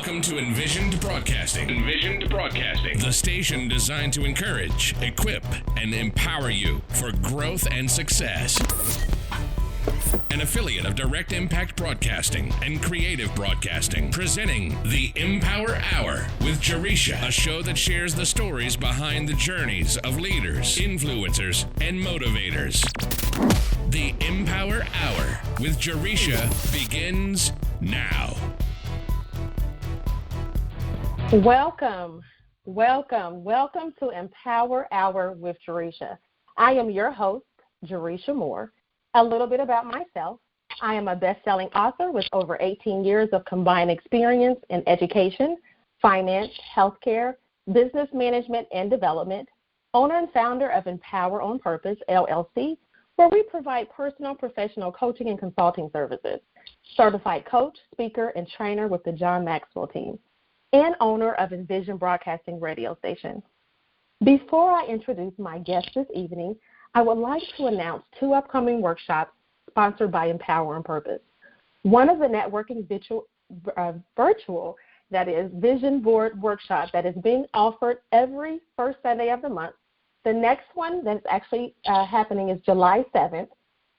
Welcome to Envisioned Broadcasting. Envisioned Broadcasting, the station designed to encourage, equip, and empower you for growth and success. An affiliate of Direct Impact Broadcasting and Creative Broadcasting, presenting the Empower Hour with Jaresha, a show that shares the stories behind the journeys of leaders, influencers, and motivators. The Empower Hour with Jaresha begins now. Welcome to Empower Hour with Jaresha. I am your host, Jaresha Moore. A little bit about myself. I am a best-selling author with over 18 years of combined experience in education, finance, healthcare, business management, and development, owner and founder of Empower on Purpose, LLC, where we provide personal professional coaching and consulting services, certified coach, speaker, and trainer with the John Maxwell team, and owner of Envisioned Broadcasting radio station. Before I introduce my guest this evening, I would like to announce two upcoming workshops sponsored by Empower on Purpose. One is a networking virtual, that is, vision board workshop that is being offered every first Sunday of the month. The next one that's actually happening is July 7th.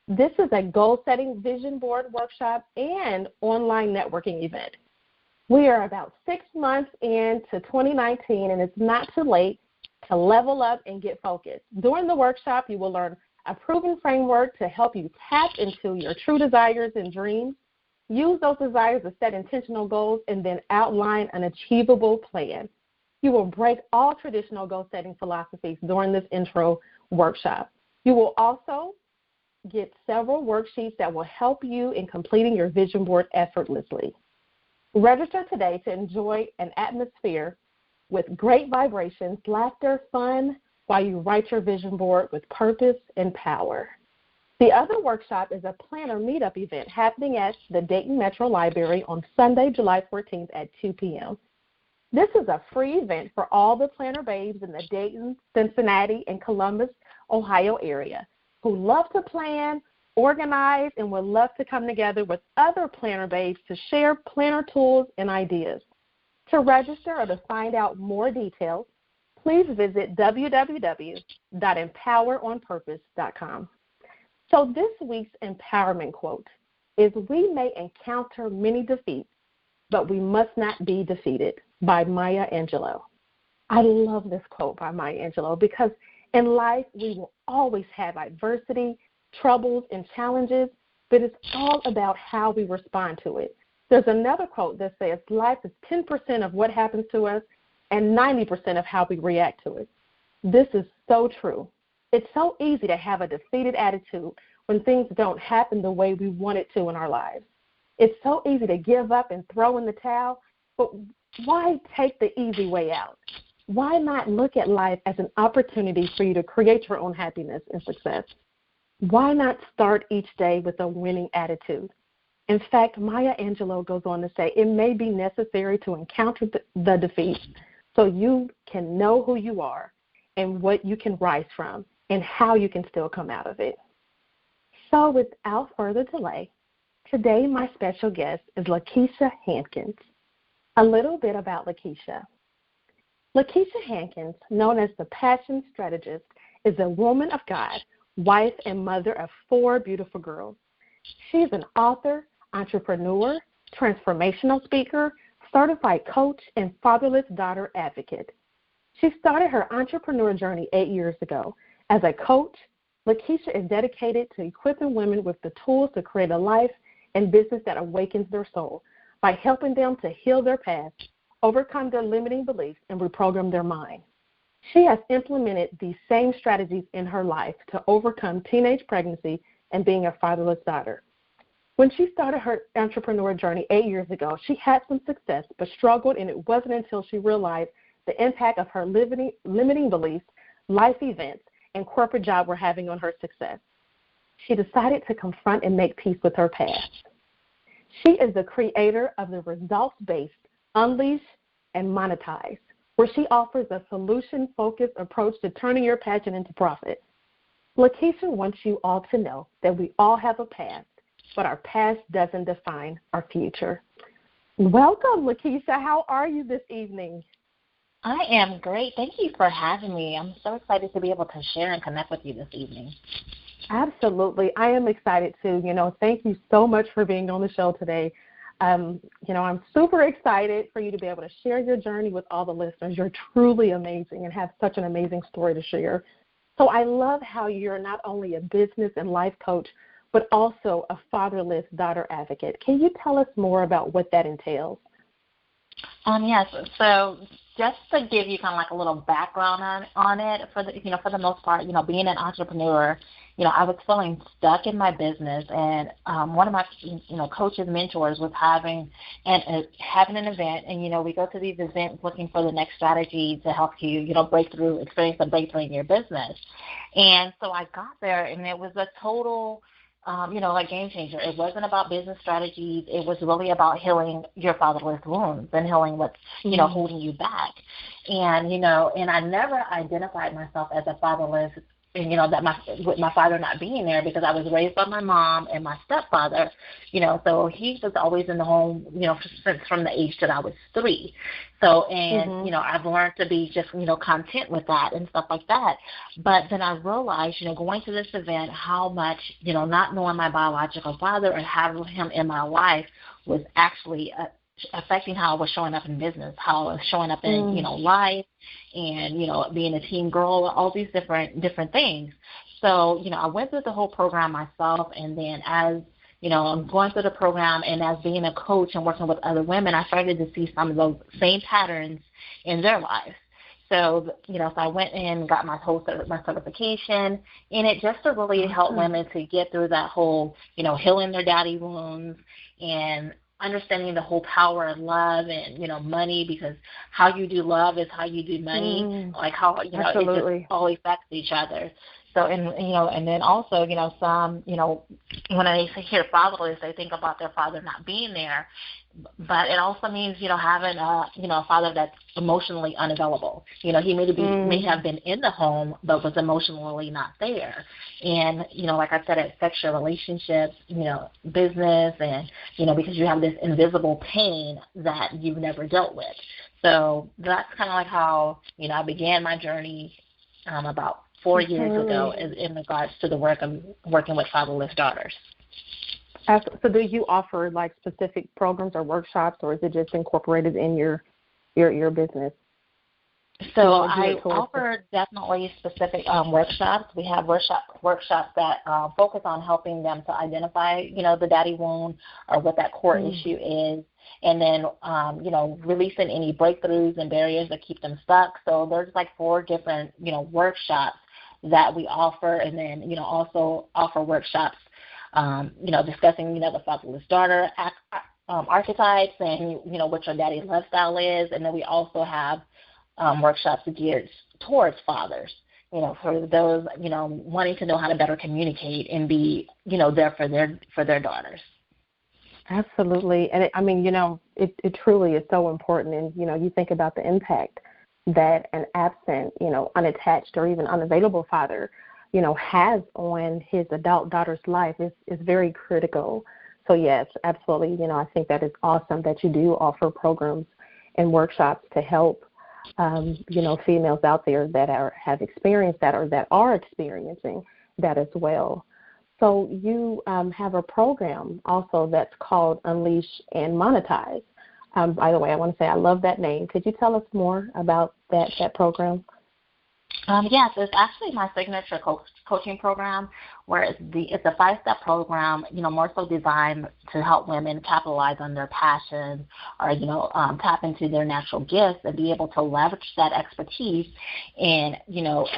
This is a goal-setting vision board workshop and online networking event. We are about 6 months into 2019, and it's not too late to level up and get focused. During the workshop, you will learn a proven framework to help you tap into your true desires and dreams, use those desires to set intentional goals, and then outline an achievable plan. You will break all traditional goal-setting philosophies during this intro workshop. You will also get several worksheets that will help you in completing your vision board effortlessly. Register today to enjoy an atmosphere with great vibrations, laughter, fun, while you write your vision board with purpose and power. The other workshop is a planner meetup event happening at the Dayton Metro Library on Sunday, July 14th at 2 p.m. This is a free event for all the planner babes in the Dayton, Cincinnati, and Columbus, Ohio area who love to plan, organize, and would love to come together with other planner babes to share planner tools and ideas. To register or to find out more details, please visit www.empoweronpurpose.com. So this week's empowerment quote is, "We may encounter many defeats, but we must not be defeated," by Maya Angelou. I love this quote by Maya Angelou because in life we will always have adversity, troubles, and challenges, but it's all about how we respond to it. There's another quote that says, "Life is 10% of what happens to us and 90% of how we react to it." This is so true. It's so easy to have a defeated attitude when things don't happen the way we want it to in our lives. It's so easy to give up and throw in the towel, but why take the easy way out? Why not look at life as an opportunity for you to create your own happiness and success? Why not start each day with a winning attitude? In fact, Maya Angelou goes on to say, it may be necessary to encounter the defeat so you can know who you are and what you can rise from and how you can still come out of it. So without further delay, today my special guest is LaKeisha Hankins. A little bit about LaKeisha. LaKeisha Hankins, known as the Passion Strategist, is a woman of God, wife and mother of 4 beautiful girls. She is an author, entrepreneur, transformational speaker, certified coach, and fatherless daughter advocate. She started her entrepreneur journey 8 years ago. As a coach, LaKeisha is dedicated to equipping women with the tools to create a life and business that awakens their soul by helping them to heal their past, overcome their limiting beliefs, and reprogram their mind. She has implemented these same strategies in her life to overcome teenage pregnancy and being a fatherless daughter. When she started her entrepreneur journey 8 years ago, she had some success but struggled, and it wasn't until she realized the impact of her limiting beliefs, life events, and corporate job were having on her success. She decided to confront and make peace with her past. She is the creator of the results-based Unleash and Monetize, where she offers a solution-focused approach to turning your passion into profit. LaKeisha wants you all to know that we all have a past, but our past doesn't define our future. Welcome, LaKeisha. How are you this evening? I am great. Thank you for having me. I'm so excited to be able to share and connect with you this evening. Absolutely. I am excited too. Thank you so much for being on the show today. I'm super excited for you to be able to share your journey with all the listeners. You're truly amazing and have such an amazing story to share. So I love how you're not only a business and life coach, but also a fatherless daughter advocate. Can you tell us more about what that entails? Yes. So just to give you kind of like a little background on it, for the most part, being an entrepreneur, I was feeling stuck in my business, and one of my, coaches, mentors was having an event, and, we go to these events looking for the next strategy to help you, experience a breakthrough in your business. And so I got there, and it was a total a game changer. It wasn't about business strategies. It was really about healing your fatherless wounds and healing what's, holding you back. And, and I never identified myself as a fatherless, and, with my father not being there, because I was raised by my mom and my stepfather, so he was always in the home, since from the age that I was 3. So, and, I've learned to be just, content with that and stuff like that. But then I realized, going to this event, how much, not knowing my biological father and having him in my life was actually affecting how I was showing up in business, how I was showing up in, life, and, being a teen girl, all these different things. So, I went through the whole program myself, and then as I'm going through the program, and as being a coach and working with other women, I started to see some of those same patterns in their lives. So, so I went in and got my certification in it, just to really help women to get through that whole, healing their daddy wounds and understanding the whole power of love and, money, because how you do love is how you do money, like how, Absolutely. it just all affects each other. So, and then also, some, when I hear fatherless, they think about their father not being there. But it also means, having a father that's emotionally unavailable. He may have been in the home, but was emotionally not there. And, like I said, it affects your relationships, business, and, because you have this invisible pain that you've never dealt with. So that's kind of like how, I began my journey about 4 years ago in regards to the work of working with fatherless daughters. So do you offer like specific programs or workshops, or is it just incorporated in your business? So I offer definitely specific workshops. We have workshops that focus on helping them to identify, the daddy wound or what that core issue is, and then, releasing any breakthroughs and barriers that keep them stuck. So there's like 4 different, workshops that we offer, and then, also offer workshops, discussing, the fatherless daughter archetypes and, what your daddy's lifestyle is. And then we also have workshops geared towards fathers, for those, wanting to know how to better communicate and be, there for their daughters. Absolutely. And it truly is so important. And, you think about the impact that an absent, unattached or even unavailable father, has on his adult daughter's life is very critical. So, yes, absolutely. I think that is awesome that you do offer programs and workshops to help, females out there that have experienced that or that are experiencing that as well. So you have a program also that's called Unleash and Monetize. By the way, I want to say I love that name. Could you tell us more about that program? Yes, it's actually my signature coaching program, where it's a 5-step program, more so designed to help women capitalize on their passion or, tap into their natural gifts and be able to leverage that expertise and,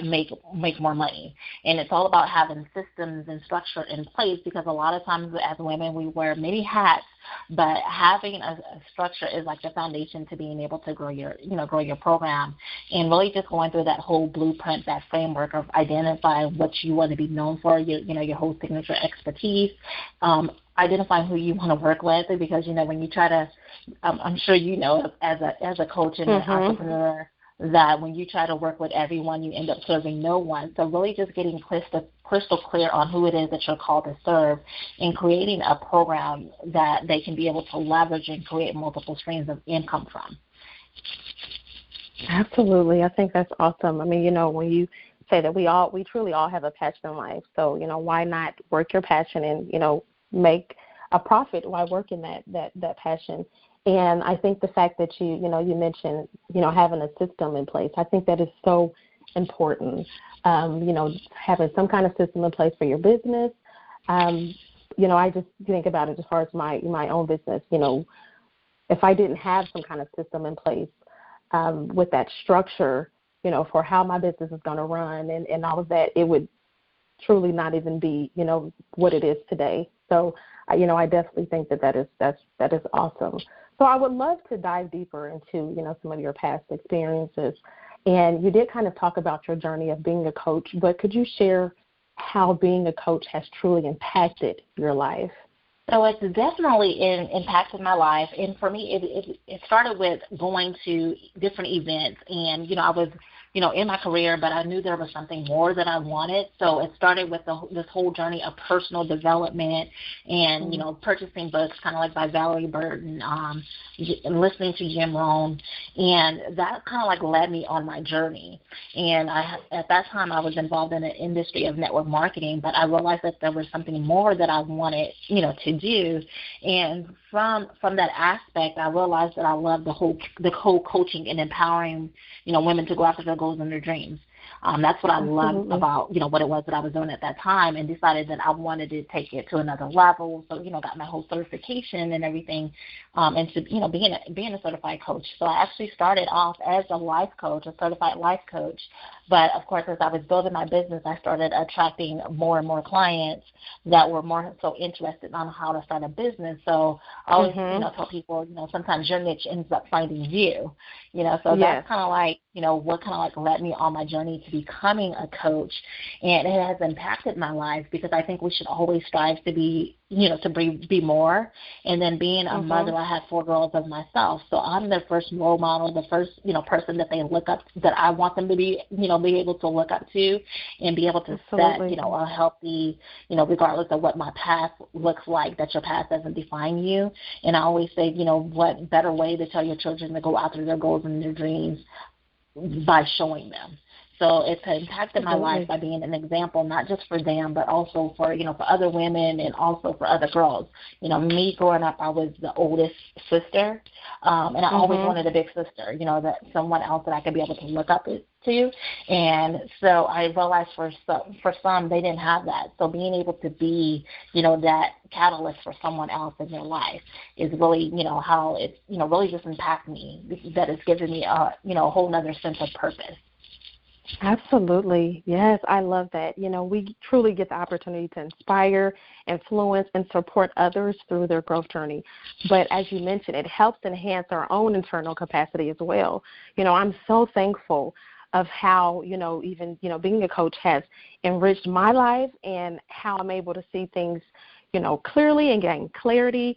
make more money. And it's all about having systems and structure in place, because a lot of times as women we wear many hats, but having a structure is like the foundation to being able to grow your program, and really just going through that whole blueprint, that framework of identifying what you want to be known for, your whole signature expertise, identifying who you want to work with, because when you try to, I'm sure as a coach and an entrepreneur, that when you try to work with everyone, you end up serving no one. So really just getting crystal clear on who it is that you're called to serve and creating a program that they can be able to leverage and create multiple streams of income from. Absolutely. I think that's awesome. I mean, when you say that we truly all have a passion in life. So, why not work your passion and, make a profit while working that passion. And I think the fact that you mentioned, having a system in place, I think that is so important. Having some kind of system in place for your business. I just think about it as far as my own business. If I didn't have some kind of system in place with that structure, for how my business is going to run and all of that, it would truly not even be, what it is today. So, I definitely think that is awesome. So I would love to dive deeper into, some of your past experiences. And you did kind of talk about your journey of being a coach, but could you share how being a coach has truly impacted your life? So it's definitely impacted my life. And for me, it started with going to different events. And, I was, in my career, but I knew there was something more that I wanted. So it started with this whole journey of personal development and, purchasing books kind of like by Valerie Burton, and listening to Jim Rohn. And that kind of like led me on my journey. And at that time, I was involved in the industry of network marketing, but I realized that there was something more that I wanted, to do. And from that aspect, I realized that I loved the whole coaching and empowering, women to go after their goals and their dreams. That's what I loved about, what it was that I was doing at that time, and decided that I wanted to take it to another level. So, got my whole certification and everything, and to, being a certified coach. So I actually started off as a life coach, a certified life coach. But of course, as I was building my business, I started attracting more and more clients that were more so interested on how to start a business. So I always, tell people, sometimes your niche ends up finding you, so that's kind of like, what kind of like led me on my journey to becoming a coach. And it has impacted my life because I think we should always strive to be, to be more. And then being a mother, I had 4 girls of myself. So I'm their first role model, the first, person that they look up, that I want them to be, be able to look up to and be able to set, a healthy, regardless of what my past looks like, that your past doesn't define you. And I always say, what better way to tell your children to go after their goals and their dreams by showing them. So it's impacted my life by being an example, not just for them, but also for, for other women and also for other girls. Me growing up, I was the oldest sister, and I always wanted a big sister, that someone else that I could be able to look up to. And so I realized for some, they didn't have that. So being able to be, that catalyst for someone else in their life is really, how it's, really just impacted me, that it's given me a whole nother sense of purpose. Absolutely. Yes, I love that. We truly get the opportunity to inspire, influence, and support others through their growth journey. But as you mentioned, it helps enhance our own internal capacity as well. I'm so thankful of how, even, being a coach has enriched my life and how I'm able to see things, clearly and gain clarity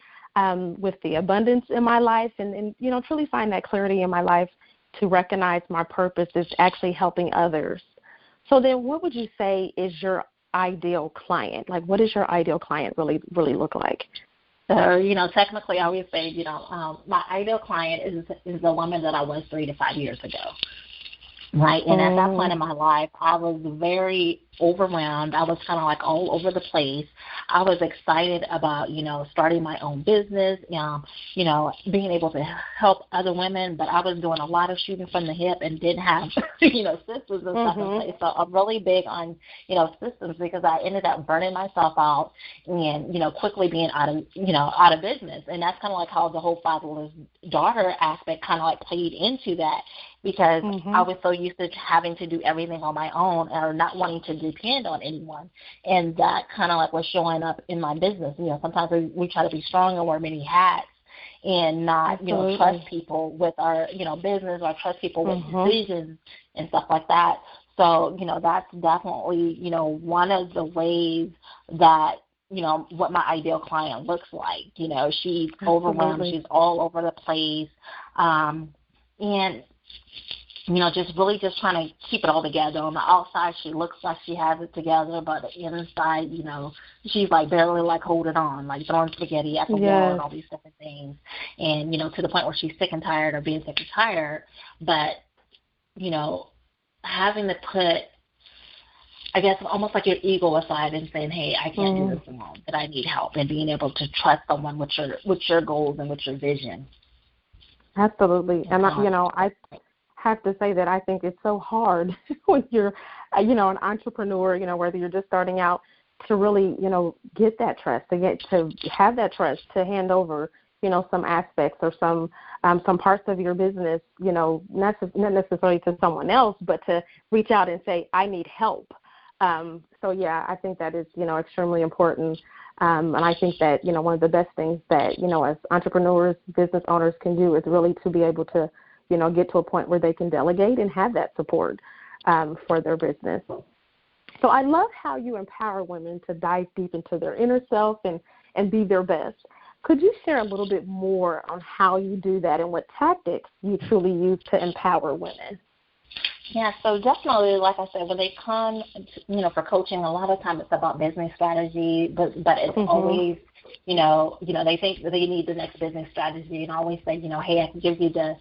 with the abundance in my life and truly find that clarity in my life to recognize my purpose is actually helping others. So then what would you say is your ideal client? Like, what does your ideal client really look like? So, technically I always say, my ideal client is the woman that I was 3 to 5 years ago. Right. And at that point in my life, I was very overwhelmed. I was kind of like all over the place. I was excited about, starting my own business, being able to help other women, but I was doing a lot of shooting from the hip and didn't have, systems and stuff in place. So I'm really big on, systems because I ended up burning myself out and, quickly being out of business. And that's kind of like how the whole fatherless daughter aspect kind of like played into that because I was so used to having to do everything on my own or not wanting to depend on anyone. And that kind of like was showing up in my business. Sometimes we try to be strong and wear many hats and not, trust people with our, business or trust people with decisions and stuff like that. So, that's definitely, one of the ways that, what my ideal client looks like. She's overwhelmed. She's all over the place. And just really just trying to keep it all together. On the outside, she looks like she has it together, but the inside, she's like barely like holding on, like throwing spaghetti at the wall and all these different things. And, to the point where she's sick and tired or being sick and tired. But, having to put, I guess, almost like your ego aside and saying, hey, I can't do this alone, that I need help, and being able to trust someone with your goals and with your vision. Absolutely. And, I have to say that I think it's so hard when you're, an entrepreneur, whether you're just starting out, to really, get that trust, to have that trust, to hand over, some aspects or some parts of your business, not necessarily to someone else, but to reach out and say, I need help. I think that is, extremely important. And I think that, one of the best things that, as entrepreneurs, business owners can do is really to be able to, get to a point where they can delegate and have that support for their business. So I love how you empower women to dive deep into their inner self and be their best. Could you share a little bit more on how you do that and what tactics you truly use to empower women? Yeah, so definitely, like I said, when they come, for coaching, a lot of times it's about business strategy, but it's always, they think that they need the next business strategy, and I always say, hey, I can give you the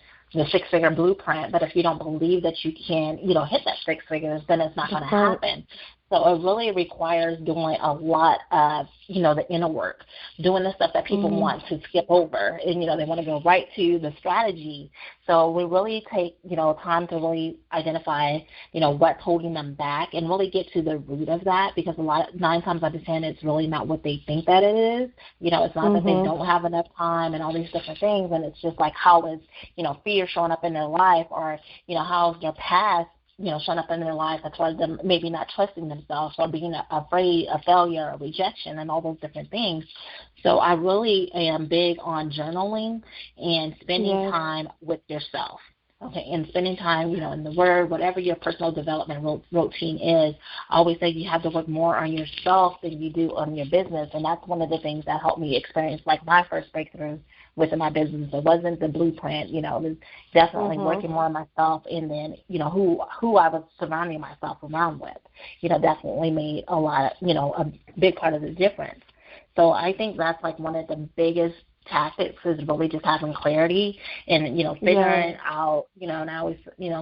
six-figure blueprint, but if you don't believe that you can, hit that six figures, then it's not going to happen. So it really requires doing a lot of, the inner work, doing the stuff that people want to skip over. And, they want to go right to the strategy. So we really take, time to really identify, what's holding them back and really get to the root of that, because 9 times out of 10, it's really not what they think that it is. It's not that they don't have enough time and all these different things. And it's just like, how is, fear showing up in their life, or, how's their past, showing up in their life as far as them maybe not trusting themselves or being afraid of failure or rejection and all those different things. So I really am big on journaling and spending time with yourself. Okay, and spending time, in the Word, whatever your personal development routine is. I always say you have to work more on yourself than you do on your business, and that's one of the things that helped me experience, like, my first breakthrough within my business. It wasn't the blueprint, it was definitely working more on myself, and then, who I was surrounding myself around with, definitely made a lot, a big part of the difference. So I think that's, like, one of the biggest tactics is really just having clarity and, figuring out, and I always,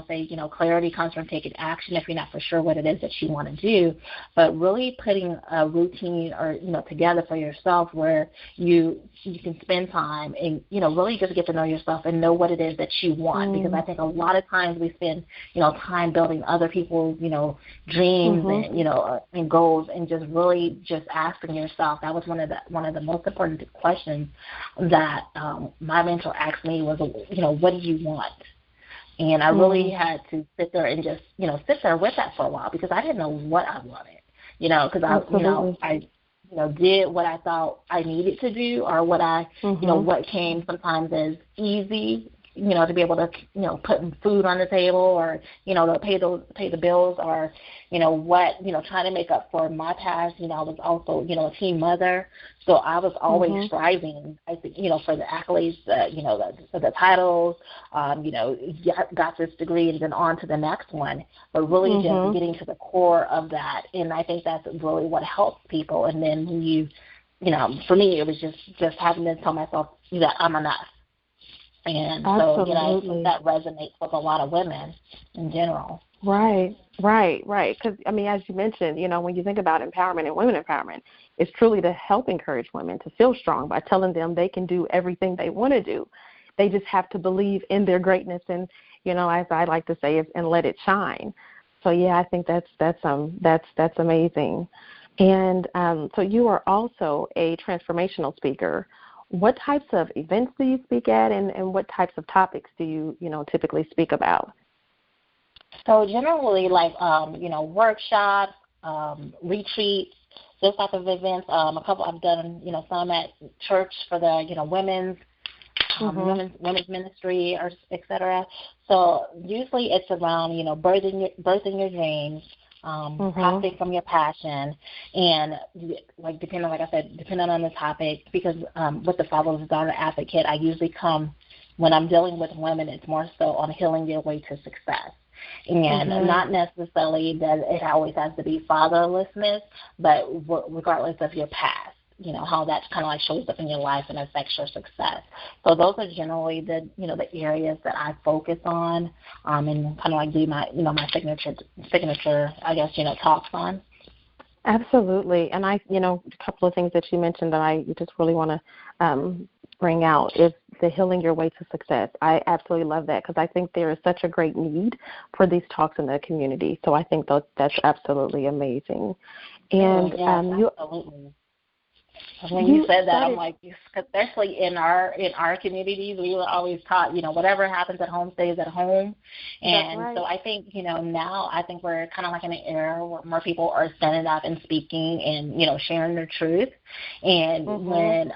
say, clarity comes from taking action if you're not for sure what it is that you want to do, but really putting a routine or, together for yourself where you can spend time and, really just get to know yourself and know what it is that you want, because I think a lot of times we spend, time building other people's, dreams and, and goals, and just really just asking yourself. That was one of the most important questions that my mentor asked me was, what do you want? And I really had to sit there and just, sit there with that for a while, because I didn't know what I wanted, because I did what I thought I needed to do, or what I, what came sometimes as easy, to be able to, put food on the table, or, to pay the bills, or, what, trying to make up for my past. I was also, a teen mother, so I was always striving, I think, for the accolades, the titles, got this degree and then on to the next one, but really just getting to the core of that. And I think that's really what helps people. And then when you, for me, it was just having to tell myself that I'm enough. And so, I think that resonates with a lot of women in general. Right. Because, as you mentioned, when you think about empowerment and women empowerment, it's truly to help encourage women to feel strong by telling them they can do everything they want to do. They just have to believe in their greatness and, as I like to say, and let it shine. So, I think that's amazing. And so you are also a transformational speaker. What types of events do you speak at, and what types of topics do you, typically speak about? So generally, like, workshops, retreats, those type of events. A couple I've done, some at church for the, women's ministry, or et cetera. So usually it's around, birthing your dreams, profiting from your passion, and depending on the topic, because with the Fatherless Daughter Advocate, I usually come, when I'm dealing with women, it's more so on healing your way to success. And not necessarily that it always has to be fatherlessness, but regardless of your past, how that kind of like shows up in your life and affects your success. So those are generally the areas that I focus on, and kind of like do my my signature I guess talks on. Absolutely. And a couple of things that you mentioned that I just really want to bring out is the healing your way to success. I absolutely love that because I think there is such a great need for these talks in the community. So I think that's absolutely amazing. And absolutely. When you said that, I'm like, especially in our communities, we were always taught, whatever happens at home stays at home. And so I think, now I think we're kind of like in an era where more people are standing up and speaking and, sharing their truth. And when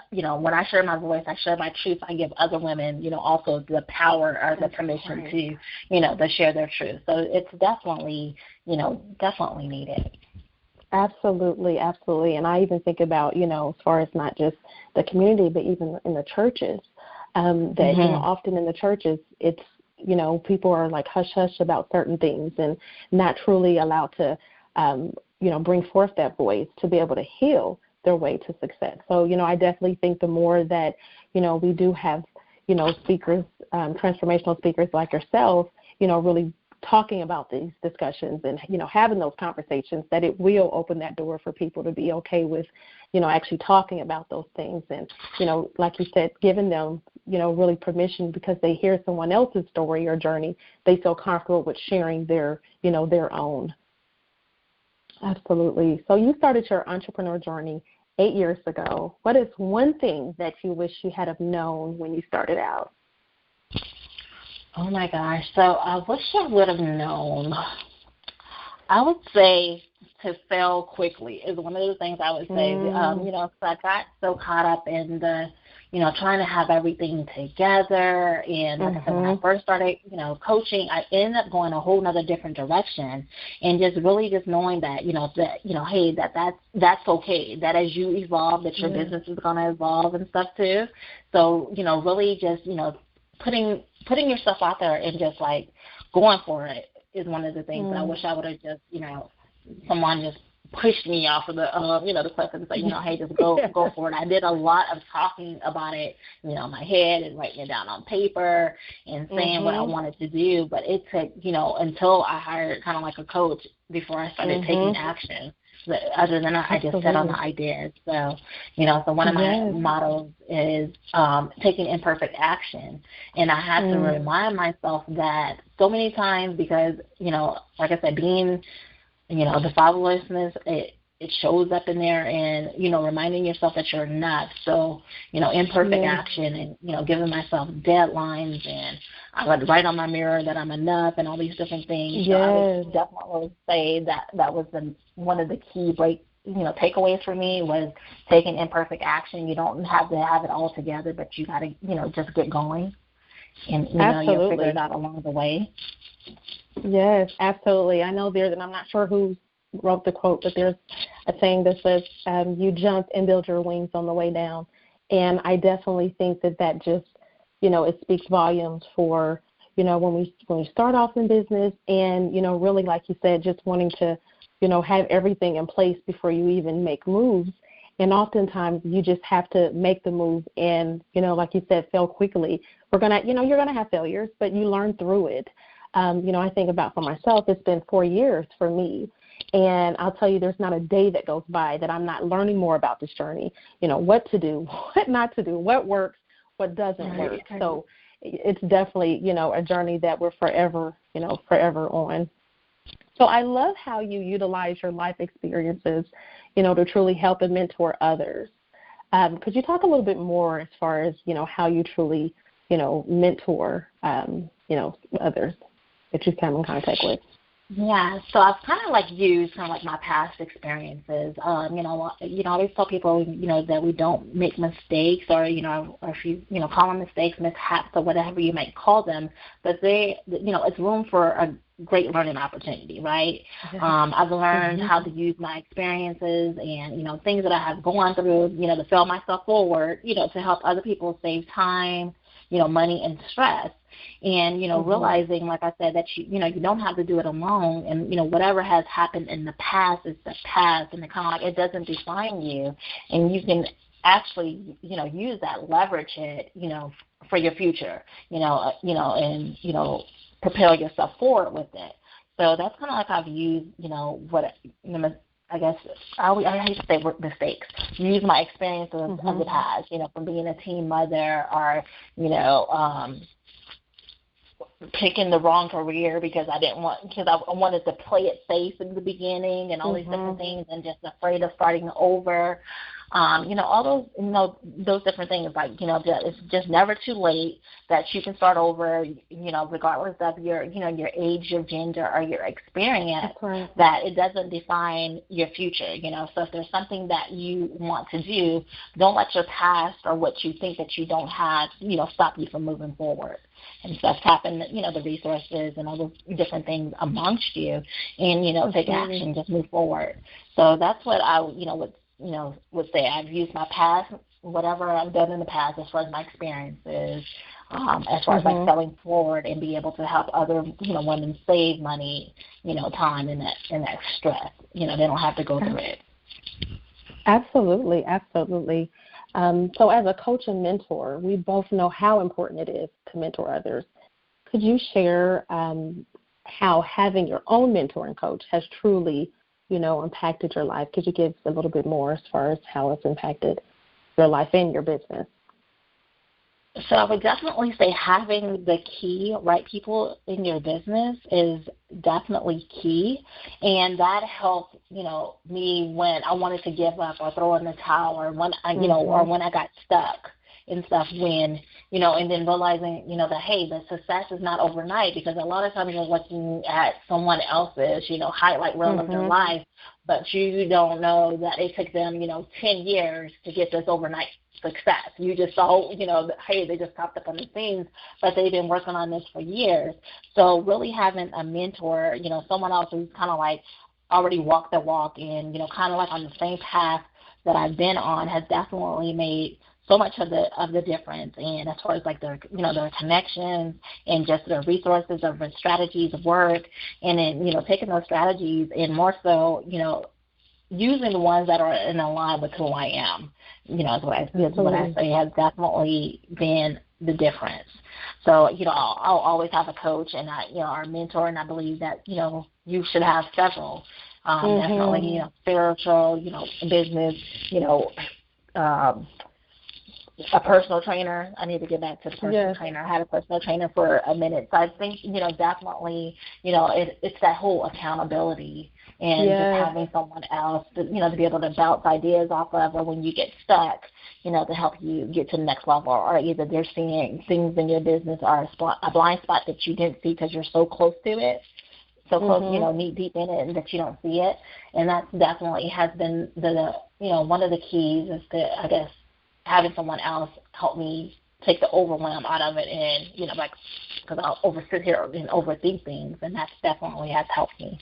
I share my voice, I share my truth, I give other women, also the power or the permission to share their truth. So it's definitely needed. Absolutely, absolutely. And I even think about, as far as not just the community, but even in the churches, that, often in the churches, it's, people are like hush-hush about certain things and not truly allowed to, bring forth that voice to be able to heal their way to success. So, I definitely think the more that, we do have, speakers, transformational speakers like yourself, really talking about these discussions and, having those conversations, that it will open that door for people to be okay with, actually talking about those things. And, like you said, giving them, really permission because they hear someone else's story or journey, they feel comfortable with sharing their own. Absolutely. So you started your entrepreneur journey 8 years ago. What is one thing that you wish you had have known when you started out? Oh, my gosh. So I wish I would have known. I would say to fail quickly is one of the things I would say. So I got so caught up in the, trying to have everything together. And like I said, when I first started, coaching, I ended up going a whole nother different direction. And just really just knowing that, hey, that's okay. That as you evolve, that your business is going to evolve and stuff too. So, really just, putting yourself out there and just like going for it is one of the things that I wish I would have just, someone just pushed me off of the, the cliff and say, hey, just go for it. I did a lot of talking about it, in my head and writing it down on paper and saying what I wanted to do. But it took, until I hired kind of like a coach before I started taking action. But other than that, I just sat on the ideas. So, so one of my mottos is taking imperfect action. And I had to remind myself that so many times because, like I said, being, the fatherlessness, it shows up in there and, reminding yourself that you're enough. So, imperfect action and, giving myself deadlines and I would write on my mirror that I'm enough and all these different things. So I would definitely say that was one of the key takeaways for me was taking imperfect action. You don't have to have it all together, but you got to, just get going and, you'll figure it out along the way. Yes, absolutely. I know and I'm not sure who wrote the quote, but there's a saying that says, you jump and build your wings on the way down. And I definitely think that just, it speaks volumes for, when we start off in business and, really, like you said, just wanting to, have everything in place before you even make moves. And oftentimes you just have to make the move and, like you said, fail quickly. You're going to have failures, but you learn through it. I think about for myself, it's been 4 years for me. And I'll tell you, there's not a day that goes by that I'm not learning more about this journey, what to do, what not to do, what works, what doesn't work. So it's definitely, a journey that we're forever on. So I love how you utilize your life experiences, to truly help and mentor others. Could you talk a little bit more as far as, how you truly, mentor, others that you come in contact with? Yeah, so I've kind of like used kind of like my past experiences. I always tell people, that we don't make mistakes or if you, call them mistakes, mishaps or whatever you might call them, but it's room for a great learning opportunity, right? I've learned how to use my experiences and, things that I have gone through, to fail myself forward, to help other people save time, money and stress. And, realizing, like I said, that you don't have to do it alone. And, whatever has happened in the past is the past, and it kind of like it doesn't define you. And you can actually, use that, leverage it, for your future, and, propel yourself forward with it. So that's kind of like I've used, I guess I hate to say mistakes. Use my experiences of the past, from being a teen mother or, picking the wrong career because I wanted to play it safe in the beginning and all these different things, and just afraid of starting over. All those different things, like, it's just never too late that you can start over, regardless of your age, your gender, or your experience, that it doesn't define your future, So if there's something that you want to do, don't let your past or what you think that you don't have, stop you from moving forward. And stuff happen, the resources and all those different things amongst you, and, take action, just move forward. So that's what I, would say. I've used my past, whatever I've done in the past, as far as my experiences, as far as like selling forward and be able to help other, women save money, time and that stress. They don't have to go through it. Absolutely. So as a coach and mentor, we both know how important it is to mentor others. Could you share how having your own mentor and coach has truly, impacted your life? Could you give a little bit more as far as how it's impacted your life and your business? So I would definitely say having the key right people in your business is definitely key, and that helped, me when I wanted to give up or throw in the towel, or when I, or when I got stuck and stuff, when, and then realizing, that, hey, the success is not overnight, because a lot of times you're looking at someone else's, highlight reel of their life, but you don't know that it took them, 10 years to get this overnight success. You just saw, hey, they just popped up on the scenes, but they've been working on this for years. So really having a mentor, someone else who's kind of like already walked the walk and, kind of like on the same path that I've been on, has definitely made so much of the difference. And as far as like their connections and just their resources, of the strategies of work, and then, taking those strategies and more so, using the ones that are in line with who I am, is what I say has definitely been the difference. So, I'll always have a coach and our mentor, and I believe that, you should have several, definitely, spiritual, business, a personal trainer. I need to get back to the personal trainer. I had a personal trainer for a minute. So I think, definitely, it's that whole accountability and just having someone else, to be able to bounce ideas off of, or when you get stuck, to help you get to the next level, or either they're seeing things in your business or a blind spot that you didn't see because you're so close to it. So close, knee deep in it, and that you don't see it. And that definitely has been one of the keys is to, I guess, having someone else help me take the overwhelm out of it, and, because I'll sit here and overthink things, and that definitely has helped me.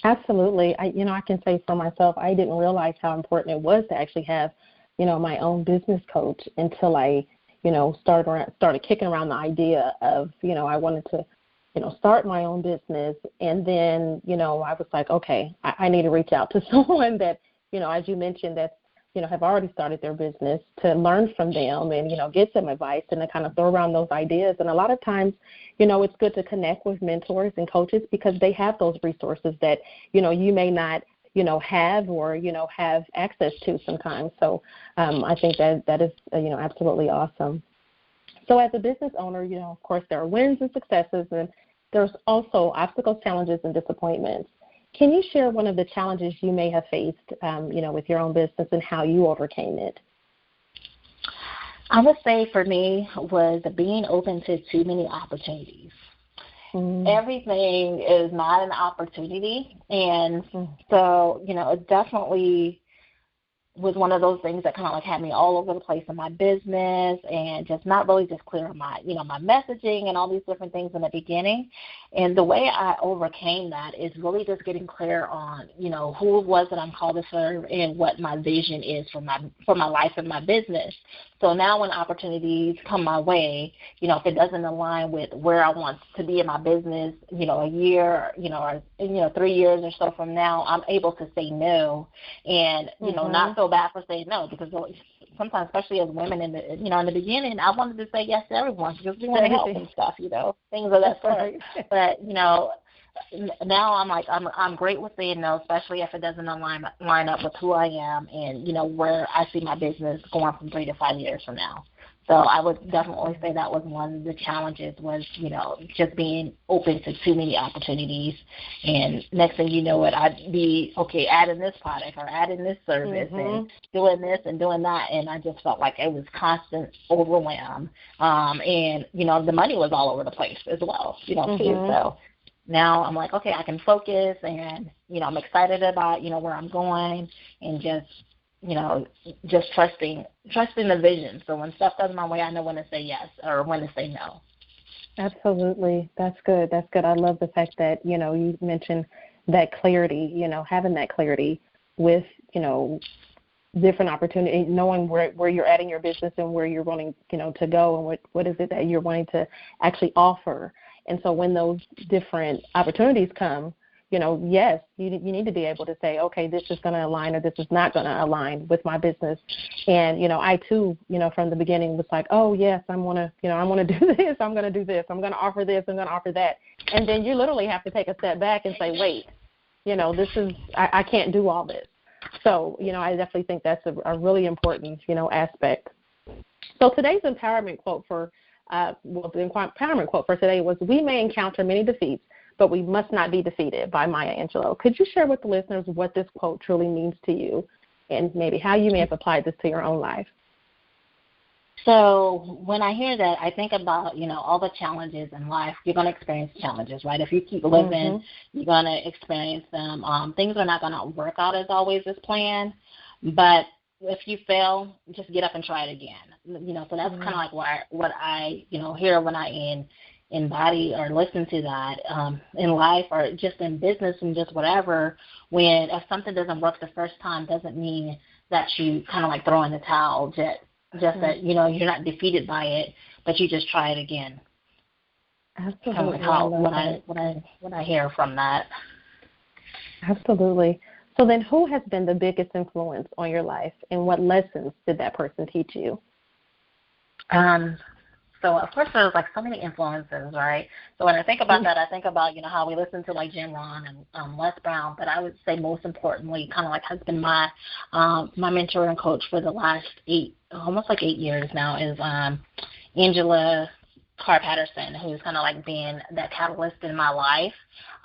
Absolutely. I can say for myself, I didn't realize how important it was to actually have, my own business coach until I, started kicking around the idea of, I wanted to, start my own business. And then, I was like, okay, I need to reach out to someone that, as you mentioned, that's, have already started their business, to learn from them and, get some advice and to kind of throw around those ideas. And a lot of times, it's good to connect with mentors and coaches because they have those resources that, you may not, have or, have access to sometimes. So I think that is, absolutely awesome. So as a business owner, of course, there are wins and successes, and there's also obstacles, challenges, and disappointments. Can you share one of the challenges you may have faced, with your own business and how you overcame it? I would say for me was being open to too many opportunities. Everything is not an opportunity. And so, it definitely was one of those things that kind of like had me all over the place in my business and just not really just clear on my, my messaging and all these different things in the beginning. And the way I overcame that is really just getting clear on, who it was that I'm called to serve and what my vision is for my life and my business. So now when opportunities come my way, if it doesn't align with where I want to be in my business, a year, or 3 years or so from now, I'm able to say no and, not feel bad for saying no, because sometimes, especially as women in the beginning, I wanted to say yes to everyone because we want to help and stuff, things of that sort. But, now I'm great with saying no, especially if it doesn't line up with who I am and, where I see my business going from 3 to 5 years from now. So I would definitely say that was one of the challenges was, just being open to too many opportunities. And next thing you know I'd be, adding this product or adding this service and doing this and doing that. And I just felt like it was constant overwhelm. And, the money was all over the place as well, too. So now I'm like, I can focus and, I'm excited about, where I'm going and just trusting the vision. So when stuff comes my way, I know when to say yes or when to say no. Absolutely. That's good. I love the fact that, you mentioned that clarity, having that clarity with, different opportunities, knowing where you're at in your business and where you're wanting, to go and what is it that you're wanting to actually offer. And so when those different opportunities come, yes, you need to be able to say, okay, this is going to align or this is not going to align with my business. And, I too, from the beginning was like, oh, yes, I want to do this. I'm going to do this. I'm going to offer this. I'm going to offer that. And then you literally have to take a step back and say, wait, I can't do all this. So, I definitely think that's a really important, aspect. So today's empowerment quote the empowerment quote for today was, we may encounter many defeats, but we must not be defeated, by Maya Angelou. Could you share with the listeners what this quote truly means to you and maybe how you may have applied this to your own life? So when I hear that, I think about, all the challenges in life. You're going to experience challenges, right? If you keep living, you're going to experience them. Things are not going to work out as always as planned, but if you fail, just get up and try it again. So that's kind of like what I, hear when I embody or listen to that in life or just in business and just whatever. If something doesn't work the first time, doesn't mean that you kind of like throw in the towel. Just that, you're not defeated by it, but you just try it again. Absolutely. Kind of like what I hear from that. Absolutely. So then who has been the biggest influence on your life, and what lessons did that person teach you? So, of course, there's like so many influences, right? So when I think about that, I think about, how we listen to like Jim Rohn and Les Brown, but I would say most importantly, kind of like has been my mentor and coach for the last almost 8 years now is Angela Carr-Patterson, who's kind of like being that catalyst in my life.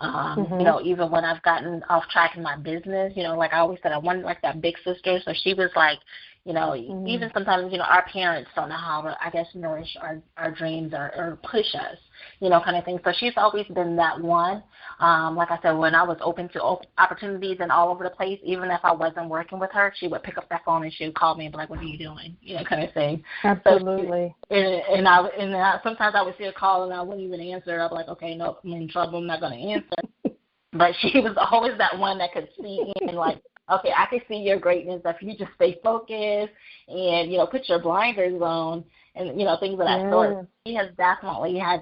Even when I've gotten off track in my business, like I always said, I wanted like that big sister. So she was like, even sometimes, our parents don't know how to, I guess, nourish our dreams or push us, kind of thing. So she's always been that one. Like I said, when I was open to opportunities and all over the place, even if I wasn't working with her, she would pick up that phone and she would call me and be like, what are you doing? Kind of thing. Absolutely. So, and sometimes I would see a call and I wouldn't even answer. I'd be like, okay, no, I'm in trouble. I'm not going to answer. But she was always that one that could see in, like, okay, I can see your greatness if you just stay focused and, put your blinders on and, things of that sort. She has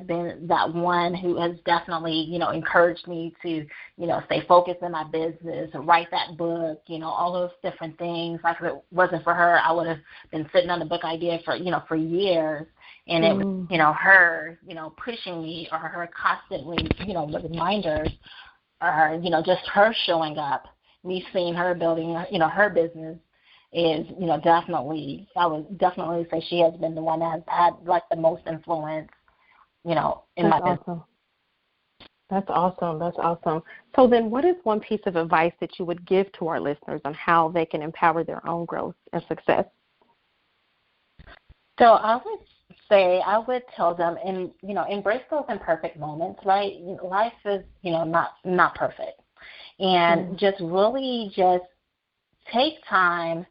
been that one who has definitely, encouraged me to, stay focused in my business, write that book, all those different things. Like if it wasn't for her, I would have been sitting on the book idea for years. And it was, her, pushing me or her constantly, with reminders or, just her showing up. Me seeing her building, her business is, definitely, I would definitely say she has been the one that has had, like, the most influence, in my business. That's awesome. So then what is one piece of advice that you would give to our listeners on how they can empower their own growth and success? So I would tell them, embrace those imperfect moments, right? Life is, not perfect. And just really just take time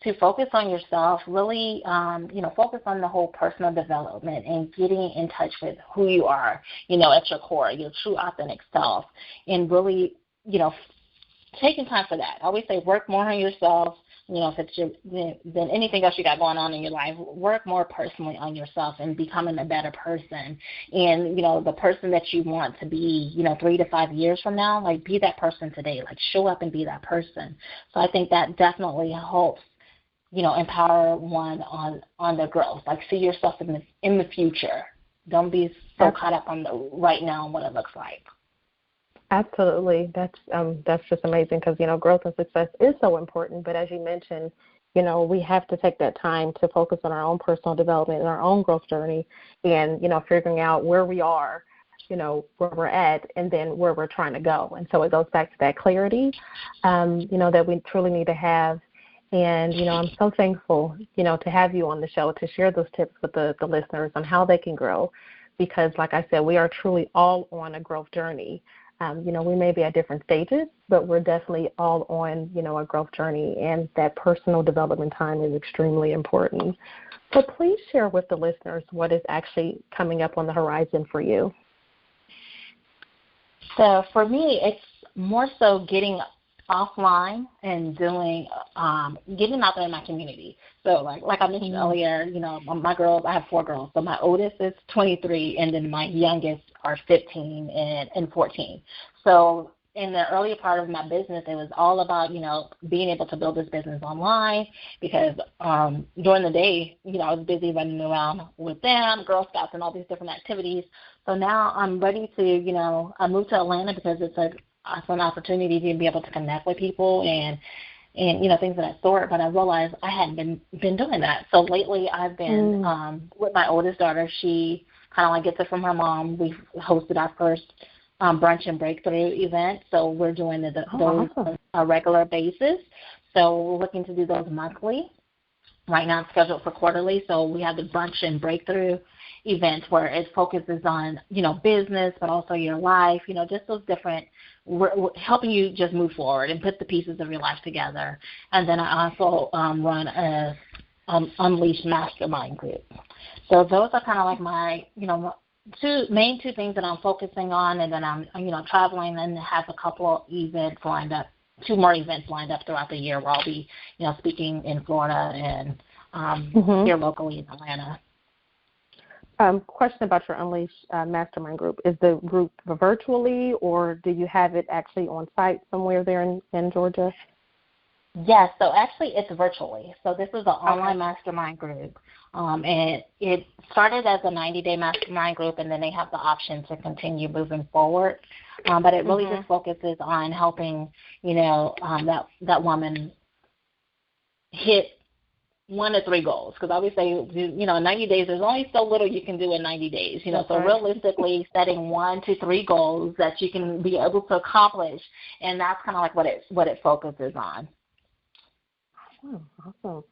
to focus on yourself, really, focus on the whole personal development and getting in touch with who you are, at your core, your true authentic self, and really, taking time for that. I always say work more on yourself. If it's than anything else you got going on in your life, work more personally on yourself and becoming a better person. And, the person that you want to be, 3 to 5 years from now, like be that person today, like show up and be that person. So I think that definitely helps, empower one on the growth. Like see yourself in the future. Don't be so caught up on the right now and what it looks like. Absolutely. That's just amazing because, growth and success is so important. But as you mentioned, we have to take that time to focus on our own personal development and our own growth journey and, figuring out where we are, where we're at and then where we're trying to go. And so it goes back to that clarity, that we truly need to have. And, I'm so thankful, to have you on the show to share those tips with the listeners on how they can grow because, like I said, we are truly all on a growth journey. We may be at different stages, but we're definitely all on, a growth journey, and that personal development time is extremely important. So please share with the listeners what is actually coming up on the horizon for you. So for me, it's more so getting offline and doing, getting out there in my community. So like I mentioned earlier, my girls, I have 4 girls. So my oldest is 23, and then my youngest are 15 and 14. So in the earlier part of my business, it was all about, being able to build this business online because during the day, I was busy running around with them, Girl Scouts, and all these different activities. So now I'm ready to, I moved to Atlanta because it's an opportunity to be able to connect with people and things of that sort. But I realized I hadn't been doing that. So lately I've been with my oldest daughter. She kind of gets it from her mom. We've hosted our first brunch and breakthrough event. So we're doing those on a regular basis. So we're looking to do those monthly. Right now it's scheduled for quarterly. So we have the brunch and breakthrough event where it focuses on, business, but also your life, just those different, we're helping you just move forward and put the pieces of your life together. And then I also run a Unleashed Mastermind Group. So those are kind of like my, two things that I'm focusing on. And then I'm, traveling and have a couple events lined up, 2 more events lined up throughout the year where I'll be, speaking in Florida and here locally in Atlanta. Question about your Unleashed Mastermind Group. Is the group virtually or do you have it actually on site somewhere there in Georgia? Yes, so actually it's virtually. So this is an online mastermind group. And it started as a 90-day mastermind group, and then they have the option to continue moving forward. But it really just focuses on helping, that woman hit 1 to 3 goals. Because I always say, in 90 days, there's only so little you can do in 90 days. So realistically setting 1 to 3 goals that you can be able to accomplish, and that's kind of like what it focuses on. Awesome.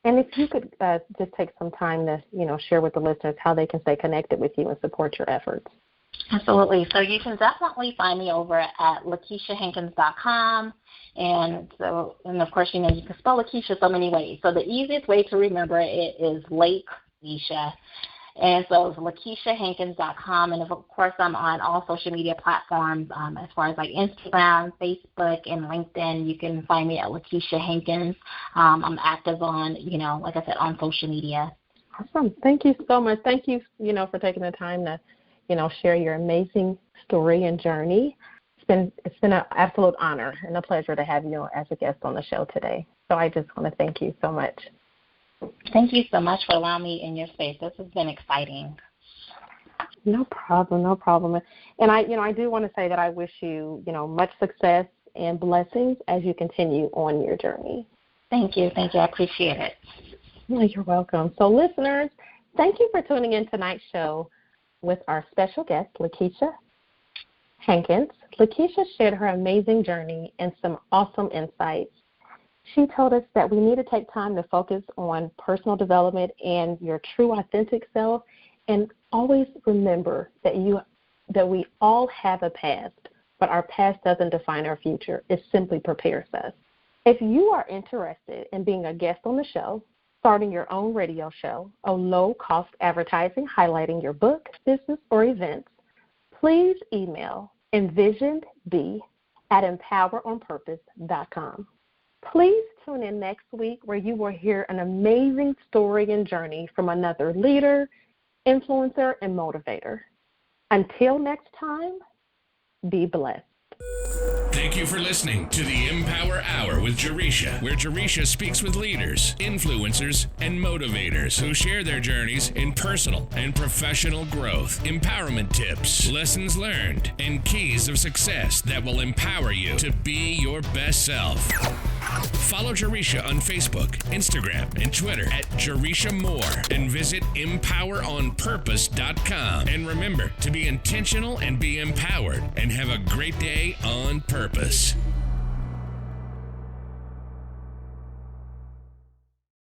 And if you could just take some time to, share with the listeners how they can stay connected with you and support your efforts. Absolutely. So you can definitely find me over at LakeishaHankins.com. And of course, you can spell Lakeisha so many ways. So the easiest way to remember it is Lakeisha. And so it's LakeishaHankins.com. And, of course, I'm on all social media platforms as far as Instagram, Facebook, and LinkedIn. You can find me at Lakeisha Hankins. I'm active on, like I said, on social media. Awesome. Thank you so much. Thank you, for taking the time to, share your amazing story and journey. It's been an absolute honor and a pleasure to have you as a guest on the show today. So I just want to thank you so much. Thank you so much for allowing me in your space. This has been exciting. No problem. And I do want to say that I wish you, much success and blessings as you continue on your journey. Thank you. I appreciate it. Well, you're welcome. So listeners, thank you for tuning in tonight's show with our special guest, LaKeisha Hankins. LaKeisha shared her amazing journey and some awesome insights. She told us that we need to take time to focus on personal development and your true authentic self, and always remember that we all have a past, but our past doesn't define our future. It simply prepares us. If you are interested in being a guest on the show, starting your own radio show, or low-cost advertising highlighting your book, business, or events, please email envisionedb@empoweronpurpose.com. Please tune in next week where you will hear an amazing story and journey from another leader, influencer, and motivator. Until next time, be blessed. Thank you for listening to the Empower Hour with Jaresha, where Jaresha speaks with leaders, influencers, and motivators who share their journeys in personal and professional growth, empowerment tips, lessons learned, and keys of success that will empower you to be your best self. Follow Jaresha on Facebook, Instagram, and Twitter at Jaresha Moore, and visit empoweronpurpose.com. And remember to be intentional and be empowered, and have a great day on purpose.